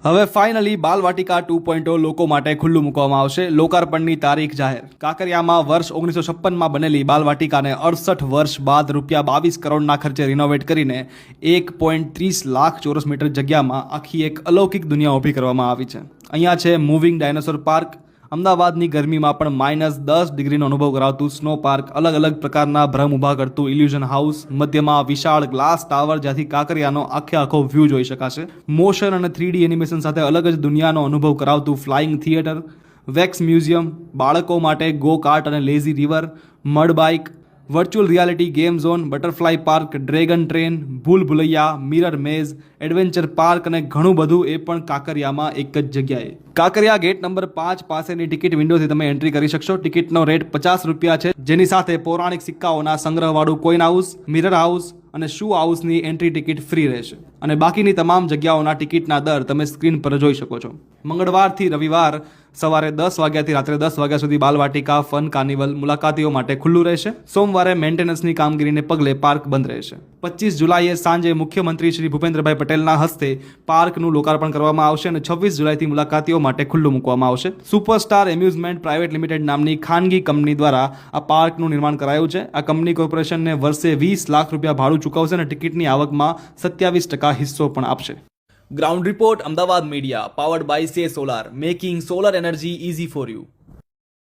હવે ફાઇનલી બાલવાટિકા 2.0 લોકો માટે ખુલ્લું મૂકવામાં આવશે. લોકાર્પણની તારીખ જાહેર. કાંકરિયામાં વર્ષ 1956માં બનેલી બાલવાટિકાને 68 વર્ષ બાદ ₹22 કરોડના ખર્ચે રિનોવેટ કરીને 1.30 લાખ ચોરસ મીટર જગ્યામાં આખી એક અલૌકિક દુનિયા ઊભી કરવામાં આવી છે. અહીંયા છે મૂવિંગ ડાયનોસોર પાર્ક, અમદાવાદની ગરમીમાં પણ -10 ડિગ્રીનો અનુભવ કરાવતું સ્નો પાર્ક, અલગ અલગ પ્રકારના ભ્રમ ઊભા કરતું ઇલ્યુઝન હાઉસ, મધ્યમાં વિશાળ ગ્લાસ ટાવર જ્યાંથી કાંકરિયાનો આખો વ્યૂ જોઈ શકાશે, મોશન અને 3D એનિમેશન સાથે અલગ જ દુનિયાનો અનુભવ કરાવતું ફ્લાઇંગ થિયેટર, વેક્સ મ્યુઝિયમ, બાળકો માટે ગો કાર્ટ અને lazy river, mud bike, virtual reality game zone, butterfly park, dragon train, ભૂલ ભુલૈયા, મિરર મેઝ, એડવેન્ચર પાર્ક અને ઘણું બધું, એ પણ કાંકરિયામાં એક જ જગ્યાએ. કાંકરિયા ગેટ નંબર 5 પાસેની ટિકિટ વિન્ડોથી તમે એન્ટ્રી કરી શકશો. ટિકિટનો રેટ ₹50 છે, જેની સાથે પૌરાણિક સિક્કાઓના સંગ્રહવાળું કોઈન હાઉસ, મિરર હાઉસ અને શૂ હાઉસની એન્ટ્રી ટિકિટ ફ્રી રહેશે. અને બાકીની તમામ જગ્યાઓના ટિકિટના દર તમે સ્ક્રીન પર જોઈ શકો છો. મંગળવારથી રવિવાર સવારે 10 વાગ્યાથી રાત્રે 10 વાગ્યા સુધી બાલવાટિકા ફન કાર્નિવલ મુલાકાતીઓ માટે ખુલ્લું રહેશે. સોમવારે મેન્ટેનન્સની કામગીરીને પગલે પાર્ક બંધ રહેશે. 25 જુલાઈએ સાંજે મુખ્યમંત્રી શ્રી ભૂપેન્દ્રભાઈ પટેલના હસ્તે પાર્કનું લોકાર્પણ કરવામાં આવશે અને 26 જુલાઈથી મુલાકાતીઓ માટે ખુલ્લું મૂકવામાં આવશે. સુપરસ્ટાર એમ્યુઝમેન્ટ પ્રાઇવેટ લિમિટેડ નામની ખાનગી કંપની દ્વારા આ પાર્કનું નિર્માણ કરાયું છે. આ કંપની કોર્પોરેશનને વર્ષે ₹20 લાખ ભાડું ચૂકવશે અને ટિકિટની આવકમાં 27% હિસ્સો પણ આપશે. Ground report, Ahmedabad media, powered by say solar, making solar energy easy for you.